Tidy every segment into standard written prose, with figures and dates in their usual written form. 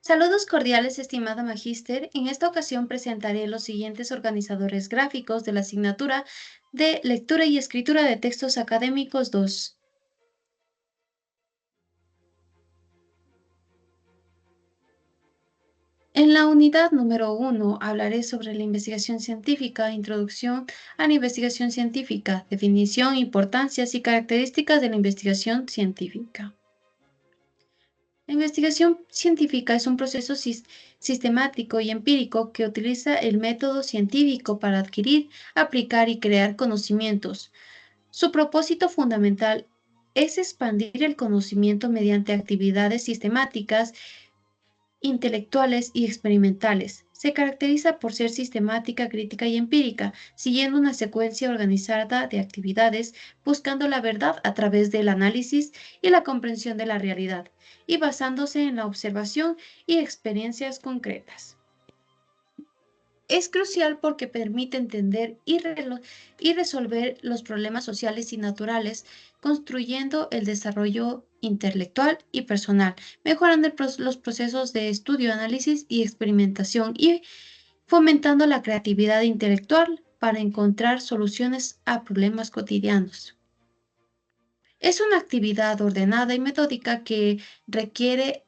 Saludos cordiales, estimada magíster. En esta ocasión presentaré los siguientes organizadores gráficos de la asignatura de Lectura y Escritura de Textos Académicos 2. En la unidad número 1 hablaré sobre la investigación científica, introducción a la investigación científica, definición, importancias y características de la investigación científica. La investigación científica es un proceso sistemático y empírico que utiliza el método científico para adquirir, aplicar y crear conocimientos. Su propósito fundamental es expandir el conocimiento mediante actividades sistemáticas, intelectuales y experimentales. Se caracteriza por ser sistemática, crítica y empírica, siguiendo una secuencia organizada de actividades, buscando la verdad a través del análisis y la comprensión de la realidad, y basándose en la observación y experiencias concretas. Es crucial porque permite entender y resolver los problemas sociales y naturales, construyendo el desarrollo intelectual y personal, mejorando los procesos de estudio, análisis y experimentación y fomentando la creatividad intelectual para encontrar soluciones a problemas cotidianos. Es una actividad ordenada y metódica que requiere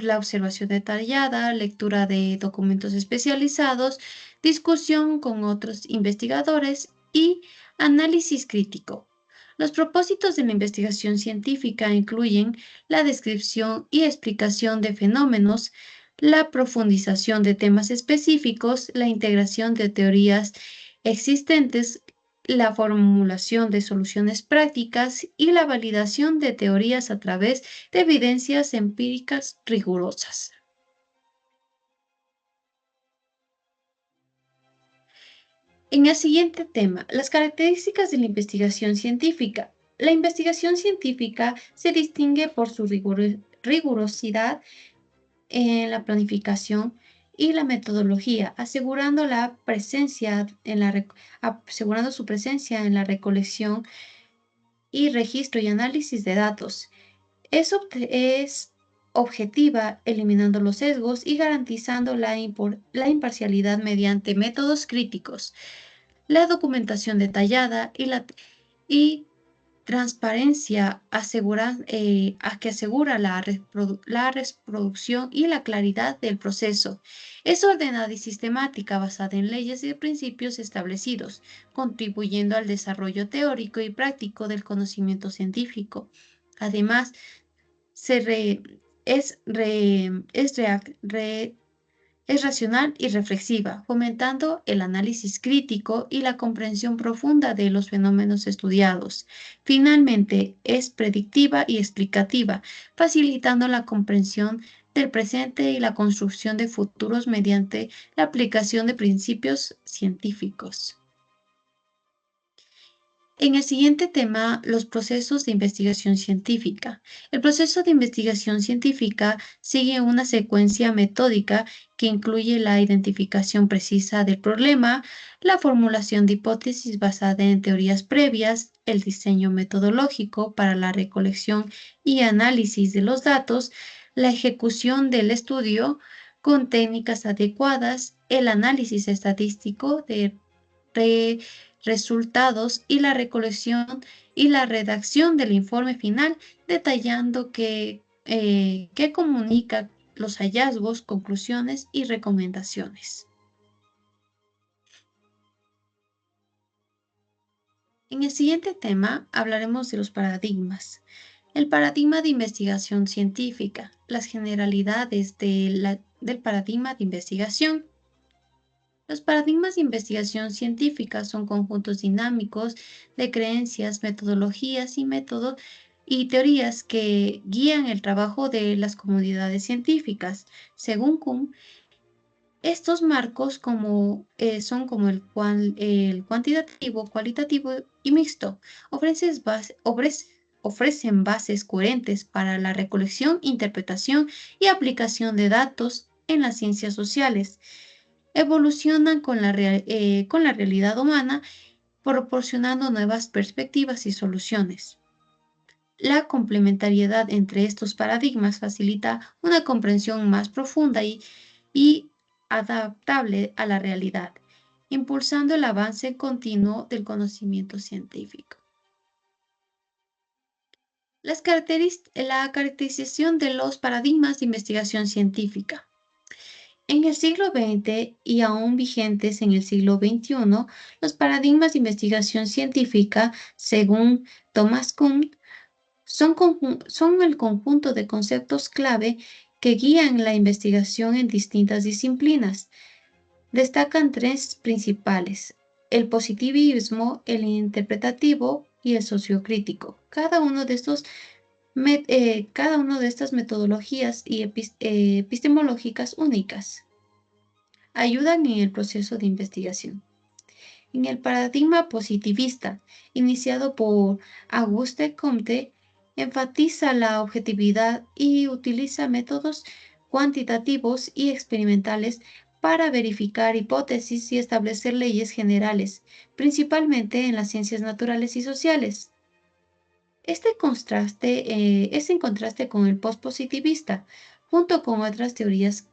la observación detallada, lectura de documentos especializados, discusión con otros investigadores y análisis crítico. Los propósitos de la investigación científica incluyen la descripción y explicación de fenómenos, la profundización de temas específicos, la integración de teorías existentes, la formulación de soluciones prácticas y la validación de teorías a través de evidencias empíricas rigurosas. En el siguiente tema, las características de la investigación científica. La investigación científica se distingue por su rigurosidad en la planificación y la metodología, asegurando su presencia en la recolección y registro y análisis de datos. Es objetiva, eliminando los sesgos y garantizando la imparcialidad mediante métodos críticos, la documentación detallada y transparencia que asegura la reproducción y la claridad del proceso. Es ordenada y sistemática, basada en leyes y principios establecidos, contribuyendo al desarrollo teórico y práctico del conocimiento científico. Además, se re- es, re- es reac- re- es racional y reflexiva, fomentando el análisis crítico y la comprensión profunda de los fenómenos estudiados. Finalmente, es predictiva y explicativa, facilitando la comprensión del presente y la construcción de futuros mediante la aplicación de principios científicos. En el siguiente tema, los procesos de investigación científica. El proceso de investigación científica sigue una secuencia metódica que incluye la identificación precisa del problema, la formulación de hipótesis basada en teorías previas, el diseño metodológico para la recolección y análisis de los datos, la ejecución del estudio con técnicas adecuadas, el análisis estadístico de resultados y la recolección y la redacción del informe final detallando qué comunica los hallazgos, conclusiones y recomendaciones. En el siguiente tema hablaremos de los paradigmas. El paradigma de investigación científica, las generalidades del paradigma de investigación. Los paradigmas de investigación científica son conjuntos dinámicos de creencias, metodologías y teorías que guían el trabajo de las comunidades científicas. Según Kuhn, estos marcos son como el cuantitativo, cualitativo y mixto. Ofrecen bases coherentes para la recolección, interpretación y aplicación de datos en las ciencias sociales. Evolucionan con la realidad humana, proporcionando nuevas perspectivas y soluciones. La complementariedad entre estos paradigmas facilita una comprensión más profunda y adaptable a la realidad, impulsando el avance continuo del conocimiento científico. La caracterización de los paradigmas de investigación científica. En el siglo XX y aún vigentes en el siglo XXI, los paradigmas de investigación científica, según Thomas Kuhn, son el conjunto de conceptos clave que guían la investigación en distintas disciplinas. Destacan tres principales: el positivismo, el interpretativo y el sociocrítico. Cada uno de estas metodologías y epistemológicas únicas ayudan en el proceso de investigación. En el paradigma positivista, iniciado por Auguste Comte, enfatiza la objetividad y utiliza métodos cuantitativos y experimentales para verificar hipótesis y establecer leyes generales, principalmente en las ciencias naturales y sociales. Es en contraste con el pospositivista, junto con otras teorías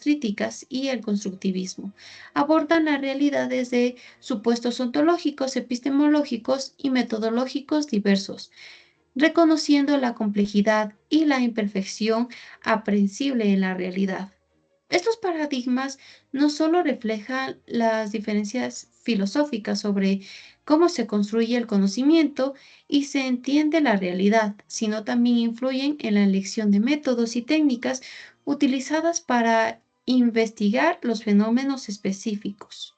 críticas y el constructivismo. Abordan la realidad desde supuestos ontológicos, epistemológicos y metodológicos diversos, reconociendo la complejidad y la imperfección aprehensible en la realidad. Estos paradigmas no solo reflejan las diferencias filosóficas sobre cómo se construye el conocimiento y se entiende la realidad, sino también influyen en la elección de métodos y técnicas utilizadas para investigar los fenómenos específicos.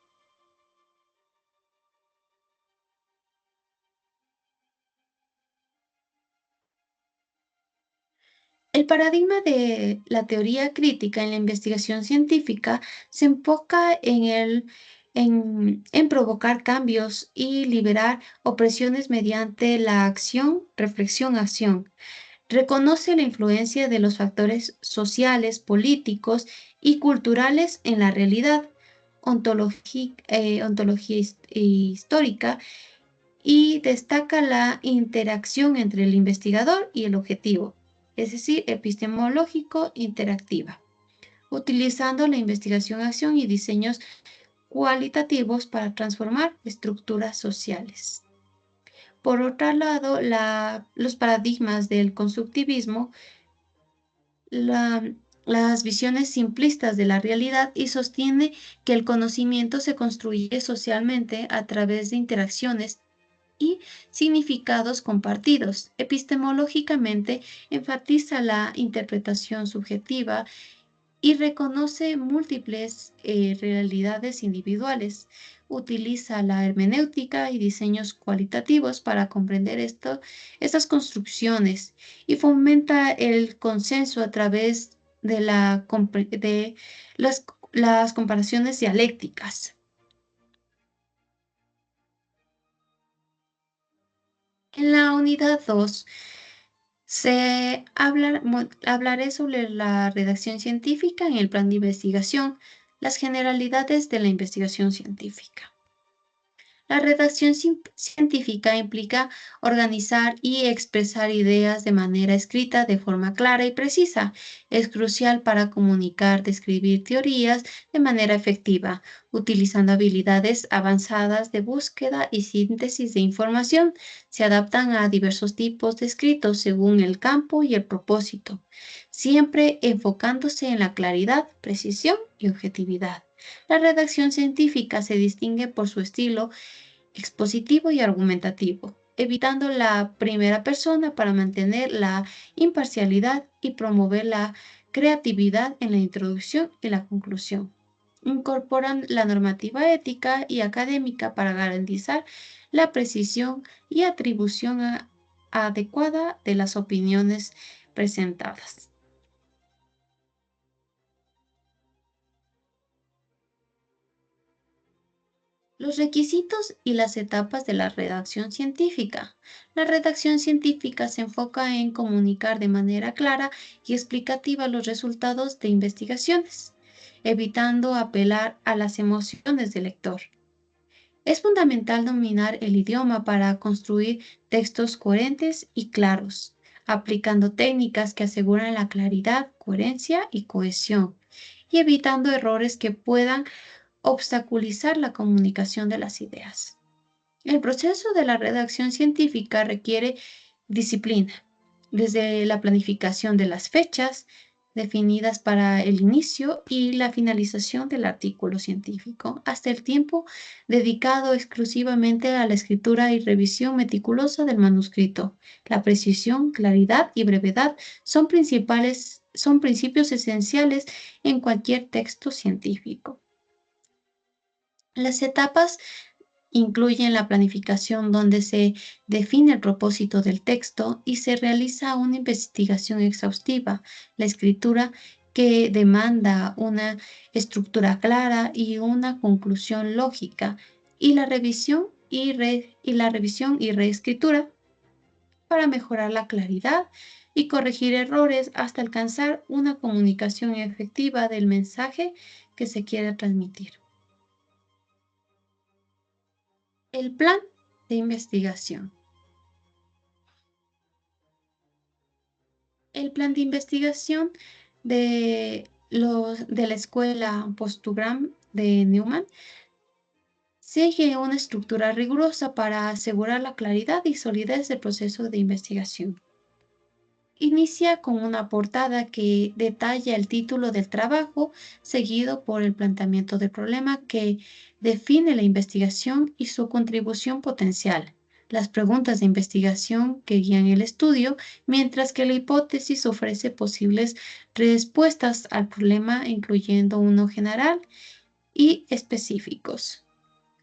El paradigma de la teoría crítica en la investigación científica se enfoca en provocar cambios y liberar opresiones mediante la acción, reflexión, acción. Reconoce la influencia de los factores sociales, políticos y culturales en la realidad, ontología histórica, y destaca la interacción entre el investigador y el objetivo, es decir, epistemológico interactiva, utilizando la investigación-acción y diseños cualitativos para transformar estructuras sociales. Por otro lado, los paradigmas del constructivismo, la- las visiones simplistas de la realidad y sostiene que el conocimiento se construye socialmente a través de interacciones y significados compartidos. Epistemológicamente, enfatiza la interpretación subjetiva y reconoce múltiples realidades individuales. Utiliza la hermenéutica y diseños cualitativos para comprender estas construcciones y fomenta el consenso a través de las comparaciones dialécticas. En la unidad 2 hablaré sobre la redacción científica en el plan de investigación, las generalidades de la investigación científica. La redacción científica implica organizar y expresar ideas de manera escrita de forma clara y precisa. Es crucial para comunicar, describir teorías de manera efectiva, utilizando habilidades avanzadas de búsqueda y síntesis de información. Se adaptan a diversos tipos de escritos según el campo y el propósito, siempre enfocándose en la claridad, precisión y objetividad. La redacción científica se distingue por su estilo expositivo y argumentativo, evitando la primera persona para mantener la imparcialidad y promover la creatividad en la introducción y la conclusión. Incorporan la normativa ética y académica para garantizar la precisión y atribución adecuada de las opiniones presentadas. Los requisitos y las etapas de la redacción científica. La redacción científica se enfoca en comunicar de manera clara y explicativa los resultados de investigaciones, evitando apelar a las emociones del lector. Es fundamental dominar el idioma para construir textos coherentes y claros, aplicando técnicas que aseguran la claridad, coherencia y cohesión, y evitando errores que puedan obstaculizar la comunicación de las ideas. El proceso de la redacción científica requiere disciplina, desde la planificación de las fechas definidas para el inicio y la finalización del artículo científico, hasta el tiempo dedicado exclusivamente a la escritura y revisión meticulosa del manuscrito. La precisión, claridad y brevedad son principios esenciales en cualquier texto científico. Las etapas incluyen la planificación, donde se define el propósito del texto y se realiza una investigación exhaustiva, la escritura, que demanda una estructura clara y una conclusión lógica, y la revisión y reescritura para mejorar la claridad y corregir errores hasta alcanzar una comunicación efectiva del mensaje que se quiere transmitir. El plan de investigación. El plan de investigación de la escuela Postugram de Newman sigue una estructura rigurosa para asegurar la claridad y solidez del proceso de investigación. Inicia con una portada que detalla el título del trabajo, seguido por el planteamiento del problema que define la investigación y su contribución potencial, las preguntas de investigación que guían el estudio, mientras que la hipótesis ofrece posibles respuestas al problema, incluyendo uno general y específicos.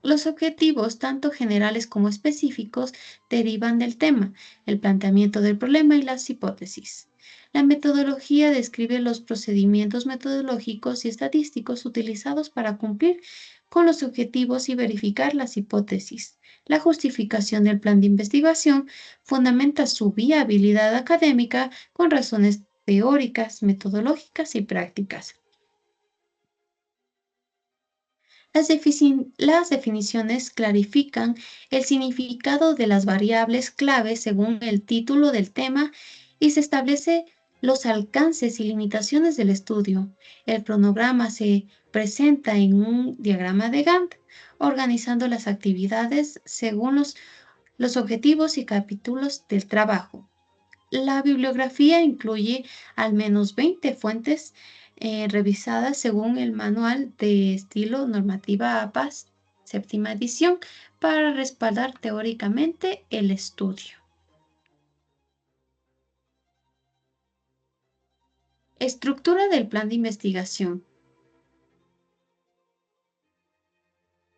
Los objetivos, tanto generales como específicos, derivan del tema, el planteamiento del problema y las hipótesis. La metodología describe los procedimientos metodológicos y estadísticos utilizados para cumplir con los objetivos y verificar las hipótesis. La justificación del plan de investigación fundamenta su viabilidad académica con razones teóricas, metodológicas y prácticas. Las definiciones clarifican el significado de las variables clave según el título del tema y se establece los alcances y limitaciones del estudio. El cronograma se presenta en un diagrama de Gantt, organizando las actividades según los objetivos y capítulos del trabajo. La bibliografía incluye al menos 20 fuentes revisadas según el Manual de Estilo Normativa APAS, séptima edición, para respaldar teóricamente el estudio. Estructura del plan de investigación.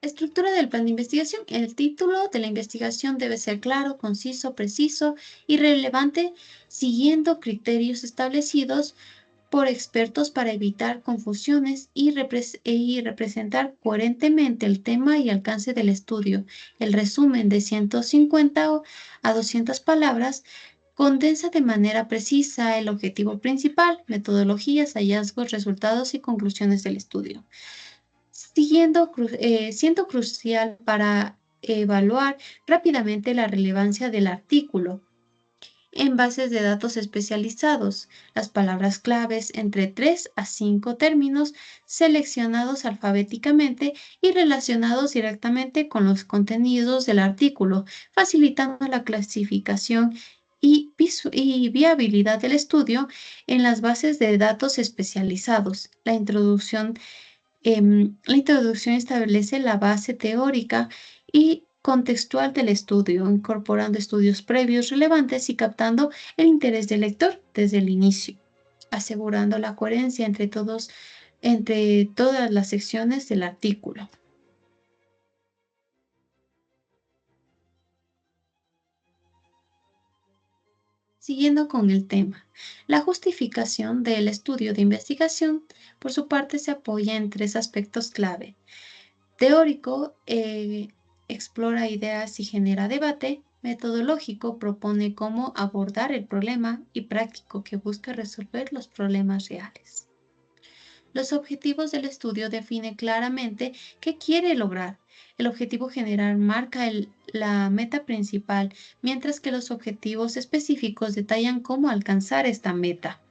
Estructura del plan de investigación. El título de la investigación debe ser claro, conciso, preciso y relevante, siguiendo criterios establecidos por expertos para evitar confusiones y representar coherentemente el tema y alcance del estudio. El resumen de 150 a 200 palabras condensa de manera precisa el objetivo principal, metodologías, hallazgos, resultados y conclusiones del estudio, siendo crucial para evaluar rápidamente la relevancia del artículo en bases de datos especializados, las palabras claves entre 3 a 5 términos seleccionados alfabéticamente y relacionados directamente con los contenidos del artículo, facilitando la clasificación y viabilidad del estudio en las bases de datos especializados. La introducción establece la base teórica y contextual del estudio, incorporando estudios previos relevantes y captando el interés del lector desde el inicio, asegurando la coherencia entre todas las secciones del artículo. Siguiendo con el tema, la justificación del estudio de investigación, por su parte, se apoya en tres aspectos clave. Teórico, explora ideas y genera debate. Metodológico, propone cómo abordar el problema. Y práctico, que busca resolver los problemas reales. Los objetivos del estudio definen claramente qué quiere lograr. El objetivo general marca la meta principal, mientras que los objetivos específicos detallan cómo alcanzar esta meta.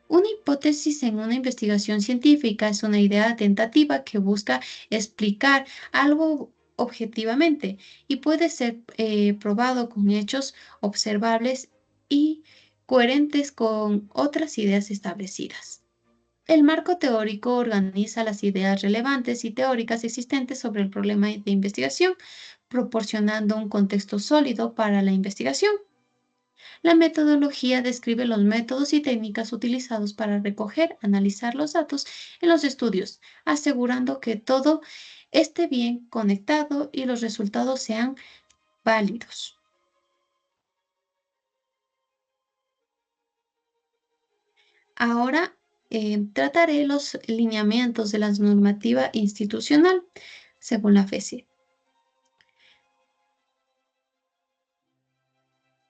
Una hipótesis en una investigación científica es una idea tentativa que busca explicar algo objetivamente y puede ser probado con hechos observables y coherentes con otras ideas establecidas. El marco teórico organiza las ideas relevantes y teóricas existentes sobre el problema de investigación, proporcionando un contexto sólido para la investigación. La metodología describe los métodos y técnicas utilizados para recoger, analizar los datos en los estudios, asegurando que todo esté bien conectado y los resultados sean válidos. Ahora trataré los lineamientos de la normativa institucional según la FESI.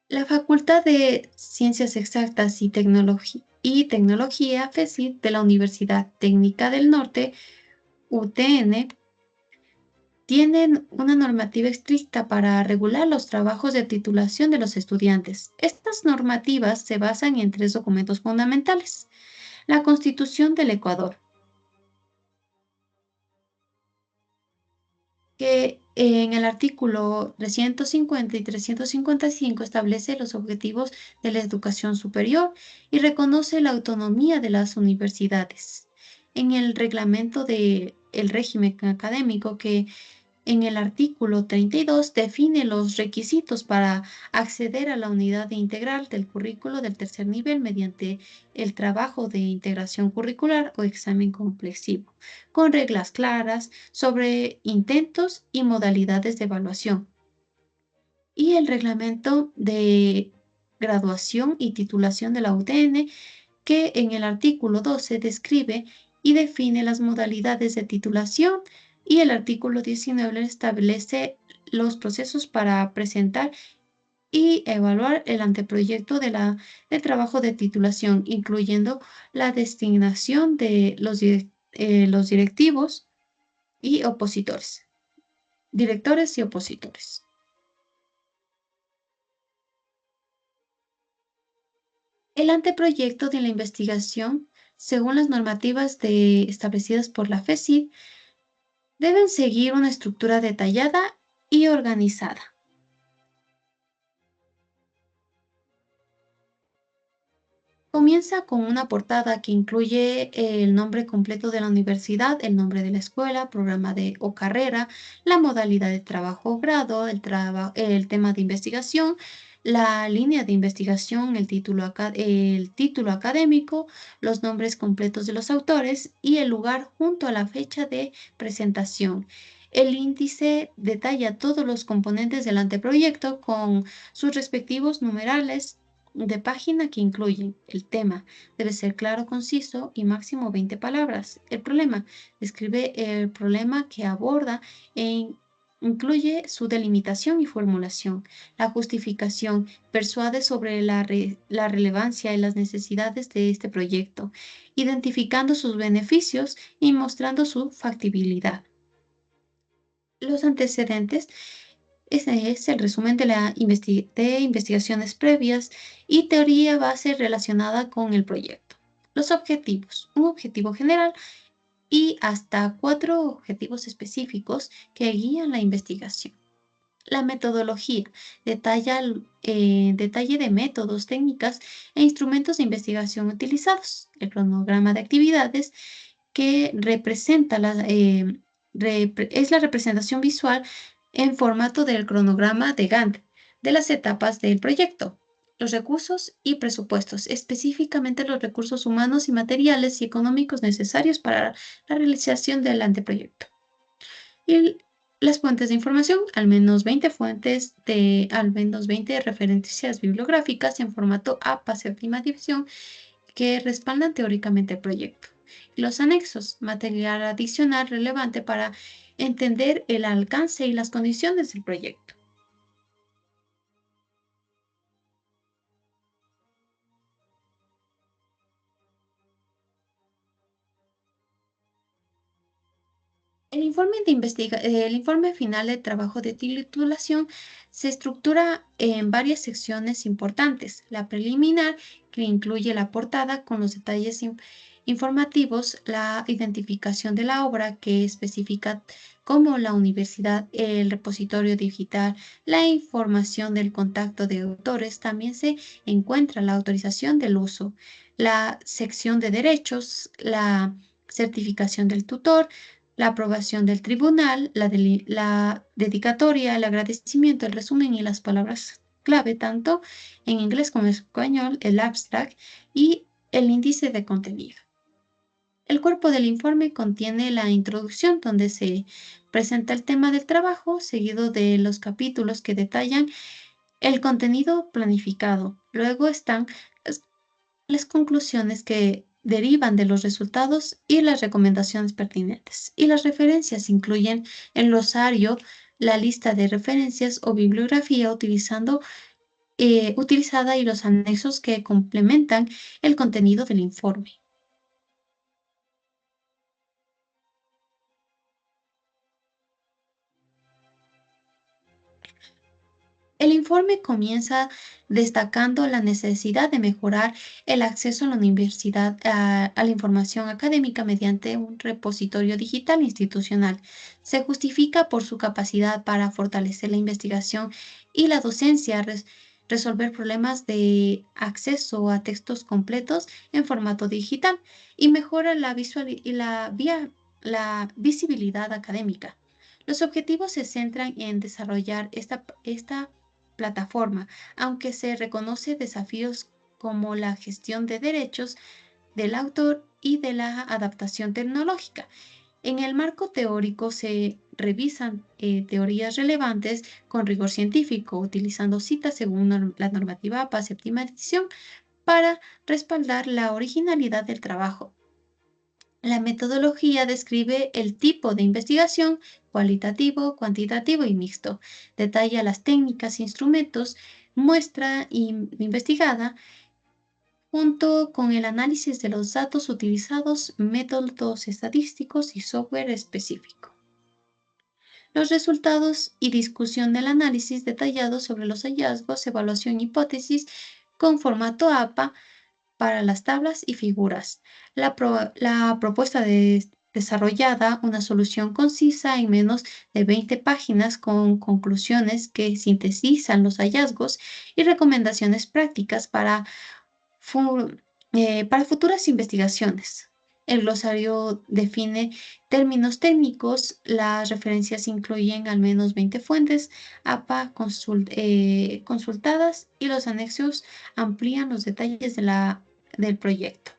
La Facultad de Ciencias Exactas y Tecnología FESI de la Universidad Técnica del Norte, UTN, tienen una normativa estricta para regular los trabajos de titulación de los estudiantes. Estas normativas se basan en tres documentos fundamentales. La Constitución del Ecuador, que en el artículo 350 y 355 establece los objetivos de la educación superior y reconoce la autonomía de las universidades. En el reglamento del régimen académico, que en el artículo 32 define los requisitos para acceder a la unidad integral del currículo del tercer nivel mediante el trabajo de integración curricular o examen complexivo, con reglas claras sobre intentos y modalidades de evaluación. Y el reglamento de graduación y titulación de la UTN, que en el artículo 12 describe y define las modalidades de titulación y el artículo 19 establece los procesos para presentar y evaluar el anteproyecto de trabajo de titulación, incluyendo la designación de los directivos y opositores, directores y opositores. El anteproyecto de la investigación, según las normativas establecidas por la FECID, deben seguir una estructura detallada y organizada. Comienza con una portada que incluye el nombre completo de la universidad, el nombre de la escuela, programa o carrera, la modalidad de trabajo o grado, el tema de investigación, la línea de investigación, el título académico, los nombres completos de los autores y el lugar junto a la fecha de presentación. El índice detalla todos los componentes del anteproyecto con sus respectivos numerales de página que incluyen el tema. Debe ser claro, conciso y máximo 20 palabras. El problema. Describe el problema que aborda e incluye su delimitación y formulación. La justificación. Persuade sobre la relevancia y las necesidades de este proyecto, identificando sus beneficios y mostrando su factibilidad. Los antecedentes. Ese es el resumen de investigaciones previas y teoría base relacionada con el proyecto. Los objetivos. Un objetivo general y hasta 4 objetivos específicos que guían la investigación. La metodología. Detalle de métodos, técnicas e instrumentos de investigación utilizados. El cronograma de actividades que representa es la representación visual en formato del cronograma de Gantt de las etapas del proyecto. Los recursos y presupuestos, específicamente los recursos humanos y materiales y económicos necesarios para la realización del anteproyecto. Y las fuentes de información, al menos 20 fuentes de al menos 20 referencias bibliográficas en formato APA séptima división que respaldan teóricamente el proyecto. Y los anexos, material adicional relevante para entender el alcance y las condiciones del proyecto. El informe final de trabajo de titulación se estructura en varias secciones importantes. La preliminar, que incluye la portada con los detalles informativos, la identificación de la obra, que especifica cómo la universidad, el repositorio digital, la información del contacto de autores, también se encuentra la autorización del uso, la sección de derechos, la certificación del tutor, la aprobación del tribunal, la dedicatoria, el agradecimiento, el resumen y las palabras clave, tanto en inglés como en español, el abstract y el índice de contenido. El cuerpo del informe contiene la introducción, donde se presenta el tema del trabajo, seguido de los capítulos que detallan el contenido planificado. Luego están las las conclusiones que derivan de los resultados y las recomendaciones pertinentes. Y las referencias incluyen el glosario, la lista de referencias o bibliografía utilizada y los anexos que complementan el contenido del informe. El informe comienza destacando la necesidad de mejorar el acceso a la universidad a la información académica mediante un repositorio digital institucional. Se justifica por su capacidad para fortalecer la investigación y la docencia, resolver problemas de acceso a textos completos en formato digital y mejora la visibilidad académica. Los objetivos se centran en desarrollar esta plataforma, aunque se reconoce desafíos como la gestión de derechos del autor y de la adaptación tecnológica. En el marco teórico se revisan teorías relevantes con rigor científico, utilizando citas según la normativa APA séptima edición para respaldar la originalidad del trabajo. La metodología describe el tipo de investigación, cualitativo, cuantitativo y mixto. Detalla las técnicas, instrumentos, muestra investigada, junto con el análisis de los datos utilizados, métodos estadísticos y software específico. Los resultados y discusión del análisis detallado sobre los hallazgos, evaluación y hipótesis con formato APA para las tablas y figuras. La propuesta desarrollada, una solución concisa en menos de 20 páginas con conclusiones que sintetizan los hallazgos y recomendaciones prácticas para futuras investigaciones. El glosario define términos técnicos, las referencias incluyen al menos 20 fuentes APA consultadas y los anexos amplían los detalles del proyecto.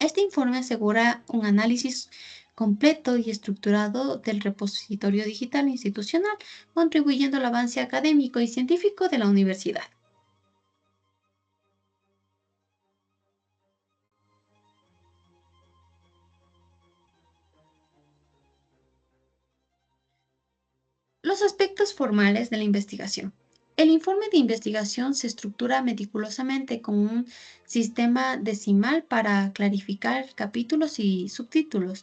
Este informe asegura un análisis completo y estructurado del repositorio digital institucional, contribuyendo al avance académico y científico de la universidad. Los aspectos formales de la investigación. El informe de investigación se estructura meticulosamente con un sistema decimal para clarificar capítulos y subtítulos,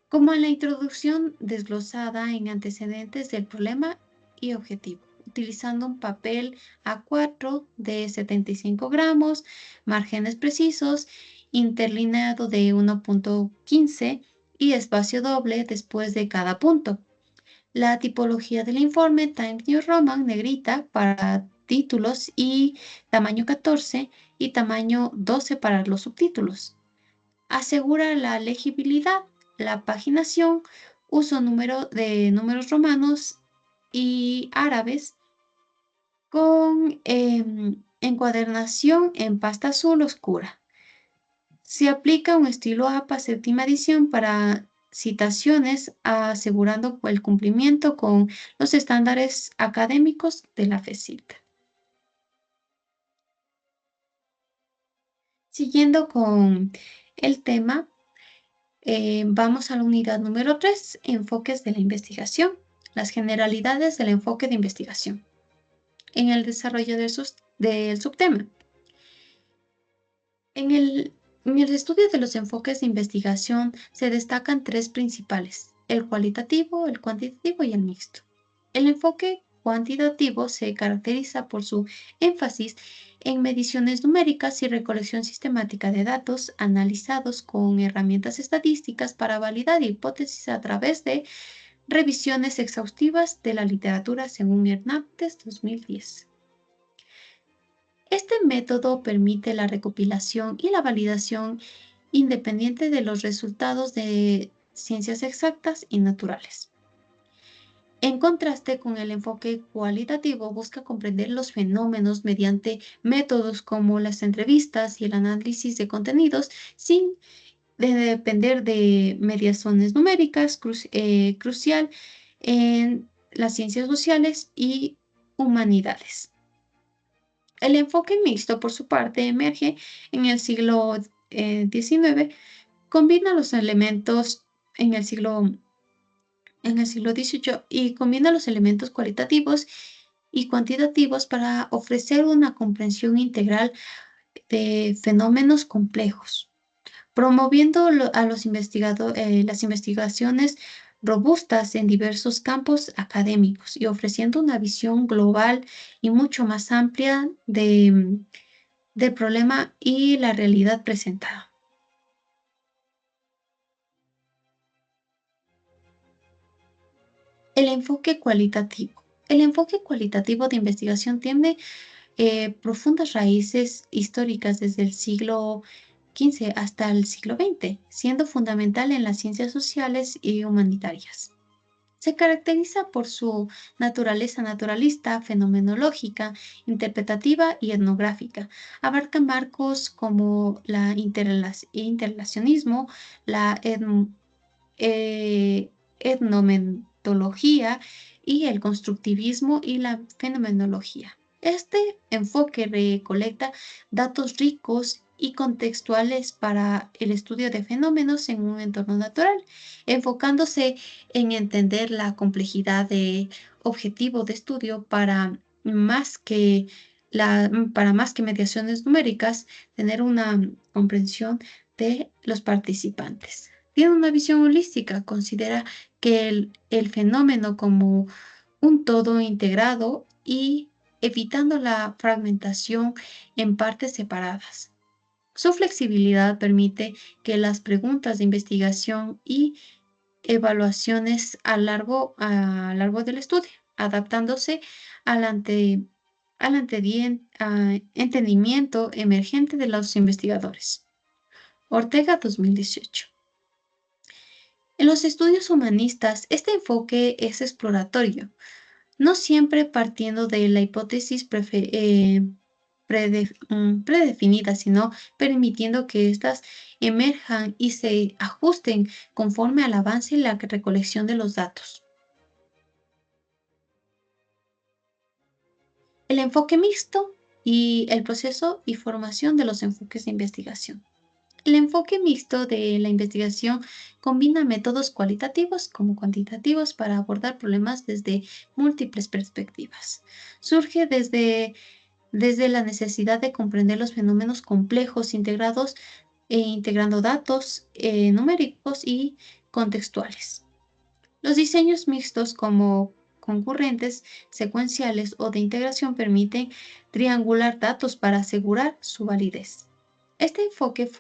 como en la introducción desglosada en antecedentes del problema y objetivo, utilizando un papel A4 de 75 gramos, márgenes precisos, interlineado de 1.15 y espacio doble después de cada punto. La tipología del informe Times New Roman negrita para títulos y tamaño 14 y tamaño 12 para los subtítulos. Asegura la legibilidad, la paginación, uso de números romanos y árabes con encuadernación en pasta azul oscura. Se aplica un estilo APA séptima edición para citaciones, asegurando el cumplimiento con los estándares académicos de la FECIT. Siguiendo con el tema, vamos a la unidad número 3, enfoques de la investigación, las generalidades del enfoque de investigación en el desarrollo del subtema. En el estudio de los enfoques de investigación se destacan tres principales. el cualitativo, el cuantitativo y el mixto. El enfoque cuantitativo se caracteriza por su énfasis en mediciones numéricas y recolección sistemática de datos analizados con herramientas estadísticas para validar hipótesis a través de revisiones exhaustivas de la literatura según Hernández 2010. Este método permite la recopilación y la validación independiente de los resultados de ciencias exactas y naturales. En contraste con el enfoque cualitativo, busca comprender los fenómenos mediante métodos como las entrevistas y el análisis de contenidos sin depender de mediaciones numéricas, crucial en las ciencias sociales y humanidades. El enfoque mixto, por su parte, emerge en el siglo XIX, combina los elementos en el siglo XVIII y combina los elementos cualitativos y cuantitativos para ofrecer una comprensión integral de fenómenos complejos, promoviendo a los las investigaciones robustas en diversos campos académicos y ofreciendo una visión global y mucho más amplia del problema y la realidad presentada. El enfoque cualitativo. El enfoque cualitativo de investigación tiene profundas raíces históricas desde el siglo XV hasta el siglo XX, siendo fundamental en las ciencias sociales y humanitarias. Se caracteriza por su naturaleza naturalista, fenomenológica, interpretativa y etnográfica. Abarca marcos como la interrelacionismo, la etnomentología y el constructivismo y la fenomenología. Este enfoque recolecta datos ricos y contextuales para el estudio de fenómenos en un entorno natural, enfocándose en entender la complejidad de objetivo de estudio para más que mediaciones numéricas, tener una comprensión de los participantes. Tiene una visión holística, considera que el fenómeno como un todo integrado y evitando la fragmentación en partes separadas. Su flexibilidad permite que las preguntas de investigación y evaluaciones a largo del estudio, adaptándose al, ante, al entendimiento emergente de los investigadores. Ortega 2018. En los estudios humanistas, este enfoque es exploratorio, no siempre partiendo de la hipótesis predefinida, sino permitiendo que éstas emerjan y se ajusten conforme al avance y la recolección de los datos. El enfoque mixto y el proceso y formación de los enfoques de investigación. El enfoque mixto de la investigación combina métodos cualitativos como cuantitativos para abordar problemas desde múltiples perspectivas. Surge desde la necesidad de comprender los fenómenos complejos integrando datos numéricos y contextuales. Los diseños mixtos como concurrentes, secuenciales o de integración permiten triangular datos para asegurar su validez. Este enfoque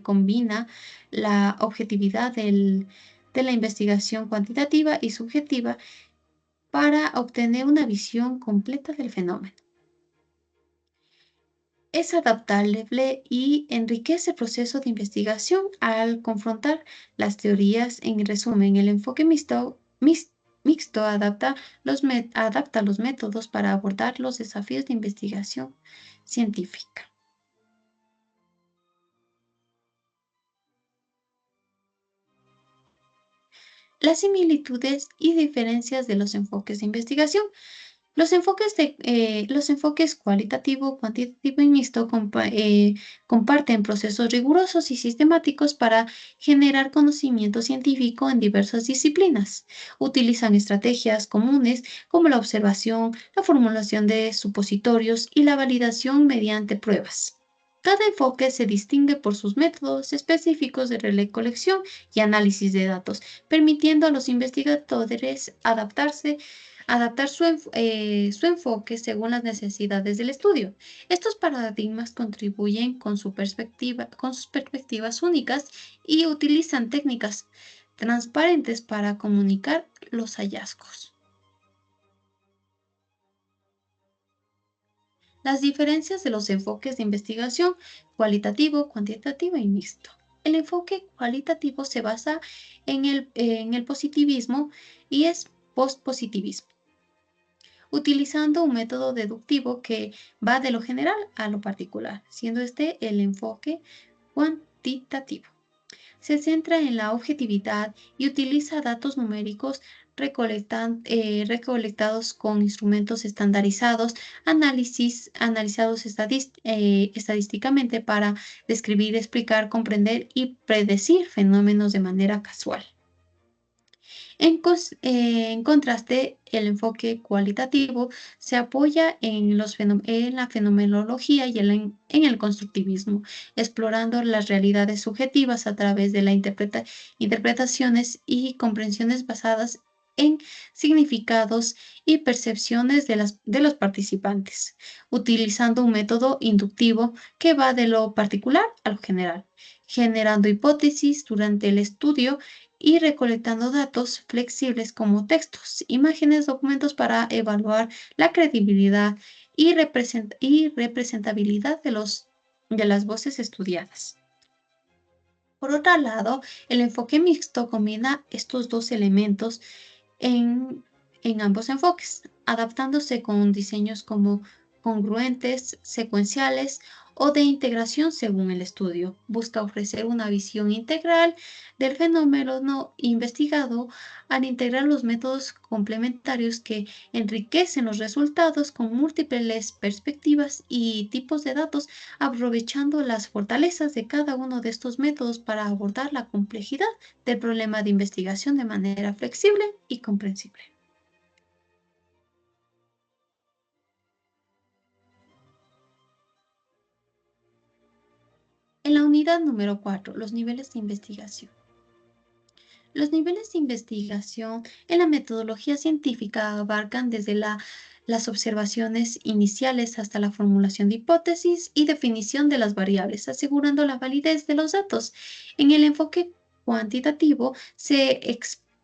combina la objetividad de la investigación cuantitativa y subjetiva para obtener una visión completa del fenómeno. Es adaptable y enriquece el proceso de investigación al confrontar las teorías. En resumen, el enfoque mixto adapta los métodos para abordar los desafíos de investigación científica. Las similitudes y diferencias de los enfoques de investigación. Los enfoques cualitativo, cuantitativo y mixto comparten procesos rigurosos y sistemáticos para generar conocimiento científico en diversas disciplinas. Utilizan estrategias comunes como la observación, la formulación de supositorios y la validación mediante pruebas. Cada enfoque se distingue por sus métodos específicos de recolección y análisis de datos, permitiendo a los investigadores adaptar su enfoque según las necesidades del estudio. Estos paradigmas contribuyen con sus perspectivas únicas y utilizan técnicas transparentes para comunicar los hallazgos. Las diferencias de los enfoques de investigación cualitativo, cuantitativo y mixto. El enfoque cualitativo se basa en el positivismo y es postpositivismo, utilizando un método deductivo que va de lo general a lo particular, siendo este el enfoque cuantitativo. Se centra en la objetividad y utiliza datos numéricos recolectados con instrumentos estandarizados, analizados estadísticamente para describir, explicar, comprender y predecir fenómenos de manera casual. En contraste, el enfoque cualitativo se apoya en la fenomenología y en el constructivismo, explorando las realidades subjetivas a través de interpretaciones y comprensiones basadas en significados y percepciones de los participantes, utilizando un método inductivo que va de lo particular a lo general, generando hipótesis durante el estudio y recolectando datos flexibles como textos, imágenes, documentos para evaluar la credibilidad y representabilidad de las voces estudiadas. Por otro lado, el enfoque mixto combina estos dos elementos en, en ambos enfoques, adaptándose con diseños como congruentes, secuenciales o de integración según el estudio. Busca ofrecer una visión integral del fenómeno no investigado al integrar los métodos complementarios que enriquecen los resultados con múltiples perspectivas y tipos de datos, aprovechando las fortalezas de cada uno de estos métodos para abordar la complejidad del problema de investigación de manera flexible y comprensible. En la unidad número 4, los niveles de investigación. Los niveles de investigación en la metodología científica abarcan desde las observaciones iniciales hasta la formulación de hipótesis y definición de las variables, asegurando la validez de los datos. En el enfoque cuantitativo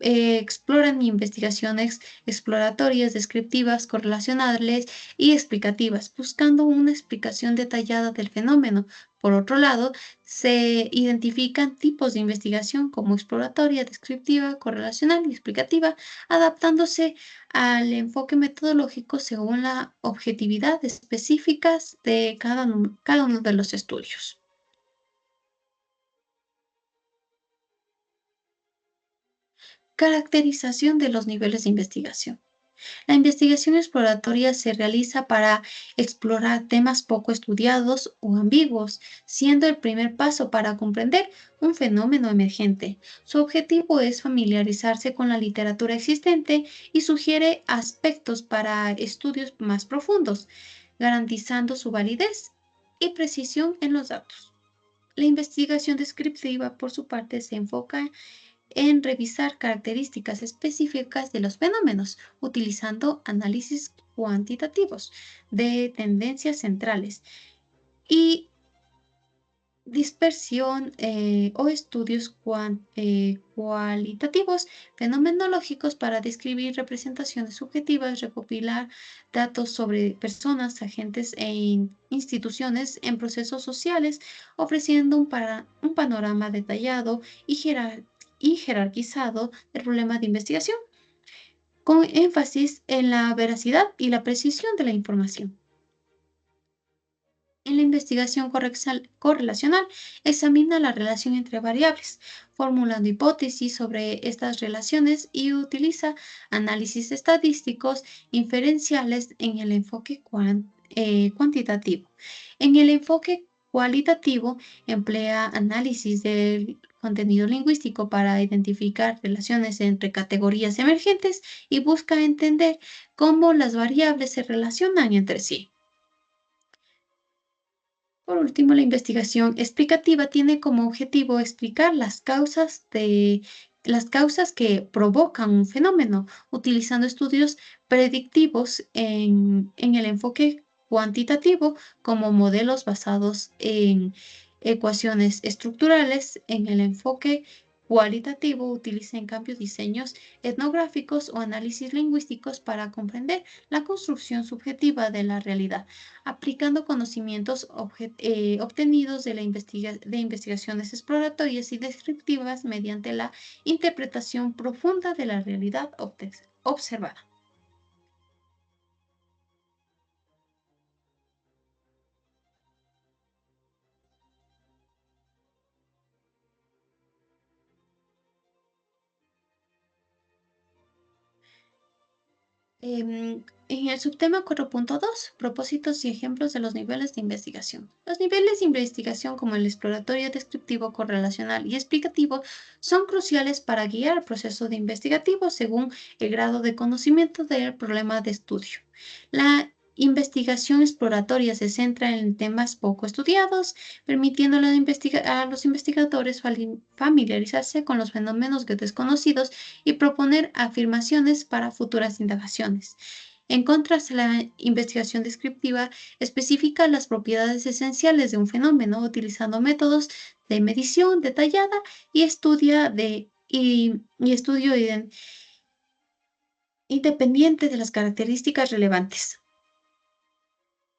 exploran investigaciones exploratorias, descriptivas, correlacionales y explicativas, buscando una explicación detallada del fenómeno. Por otro lado, se identifican tipos de investigación como exploratoria, descriptiva, correlacional y explicativa, adaptándose al enfoque metodológico según la objetividad específicas de cada uno de los estudios. Caracterización de los niveles de investigación. La investigación exploratoria se realiza para explorar temas poco estudiados o ambiguos, siendo el primer paso para comprender un fenómeno emergente. Su objetivo es familiarizarse con la literatura existente y sugiere aspectos para estudios más profundos, garantizando su validez y precisión en los datos. La investigación descriptiva, por su parte, se enfoca en revisar características específicas de los fenómenos, utilizando análisis cuantitativos de tendencias centrales y dispersión o estudios cualitativos fenomenológicos para describir representaciones subjetivas, recopilar datos sobre personas, agentes e instituciones en procesos sociales, ofreciendo un panorama detallado y jerarquizado del problema de investigación, con énfasis en la veracidad y la precisión de la información. En la investigación correlacional, examina la relación entre variables, formulando hipótesis sobre estas relaciones y utiliza análisis estadísticos inferenciales en el enfoque cuantitativo. En el enfoque cualitativo, emplea análisis del contenido lingüístico para identificar relaciones entre categorías emergentes y busca entender cómo las variables se relacionan entre sí. Por último, la investigación explicativa tiene como objetivo explicar las causas que provocan un fenómeno, utilizando estudios predictivos en el enfoque cuantitativo como modelos basados en ecuaciones estructurales. En el enfoque cualitativo utiliza en cambio diseños etnográficos o análisis lingüísticos para comprender la construcción subjetiva de la realidad aplicando conocimientos obtenidos de de investigaciones exploratorias y descriptivas mediante la interpretación profunda de la realidad observada. En el subtema 4.2, propósitos y ejemplos de los niveles de investigación. Los niveles de investigación como el exploratorio, descriptivo, correlacional y explicativo son cruciales para guiar el proceso de investigativo según el grado de conocimiento del problema de estudio. La investigación exploratoria se centra en temas poco estudiados, permitiendo a los investigadores familiarizarse con los fenómenos desconocidos y proponer afirmaciones para futuras indagaciones. En contraste, la investigación descriptiva especifica las propiedades esenciales de un fenómeno utilizando métodos de medición detallada y estudio independiente de las características relevantes.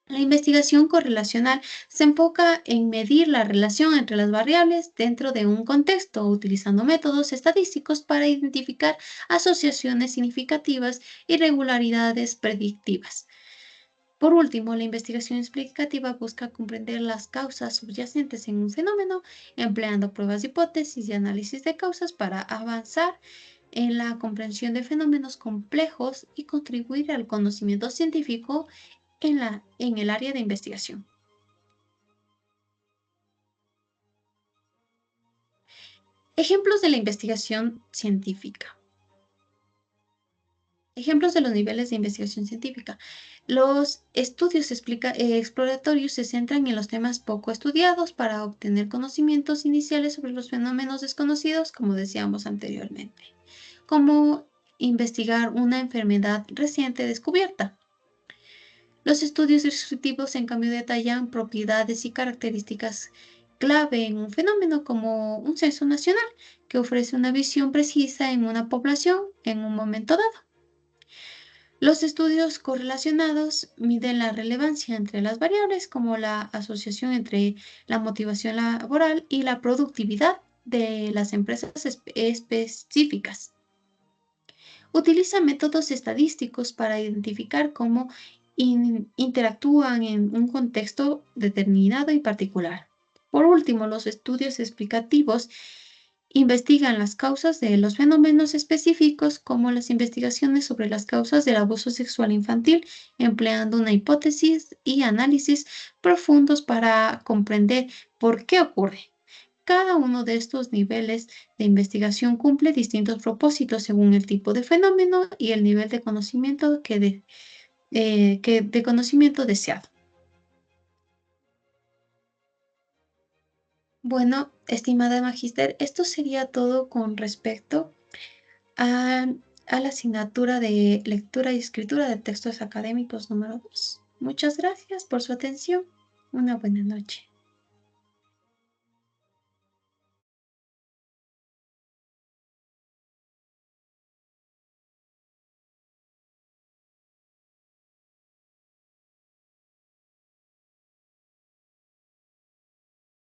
La investigación correlacional se enfoca en medir la relación entre las variables dentro de un contexto, utilizando métodos estadísticos para identificar asociaciones significativas y regularidades predictivas. Por último, la investigación explicativa busca comprender las causas subyacentes en un fenómeno, empleando pruebas de hipótesis y análisis de causas para avanzar en la comprensión de fenómenos complejos y contribuir al conocimiento científico en el área de investigación. Ejemplos de la investigación científica. Ejemplos de los niveles de investigación científica. Los estudios exploratorios se centran en los temas poco estudiados para obtener conocimientos iniciales sobre los fenómenos desconocidos, como decíamos anteriormente, como investigar una enfermedad reciente descubierta. Los estudios descriptivos, en cambio, detallan propiedades y características clave en un fenómeno como un censo nacional, que ofrece una visión precisa en una población en un momento dado. Los estudios correlacionados miden la relevancia entre las variables, como la asociación entre la motivación laboral y la productividad de las empresas específicas. Utiliza métodos estadísticos para identificar cómo interactúan en un contexto determinado y particular. Por último, los estudios explicativos investigan las causas de los fenómenos específicos, como las investigaciones sobre las causas del abuso sexual infantil, empleando una hipótesis y análisis profundos para comprender por qué ocurre. Cada uno de estos niveles de investigación cumple distintos propósitos según el tipo de fenómeno y el nivel de conocimiento de conocimiento deseado. Bueno, estimada magíster, esto sería todo con respecto a, a la asignatura de lectura y escritura de textos académicos número 2. Muchas gracias por su atención. Una buena noche.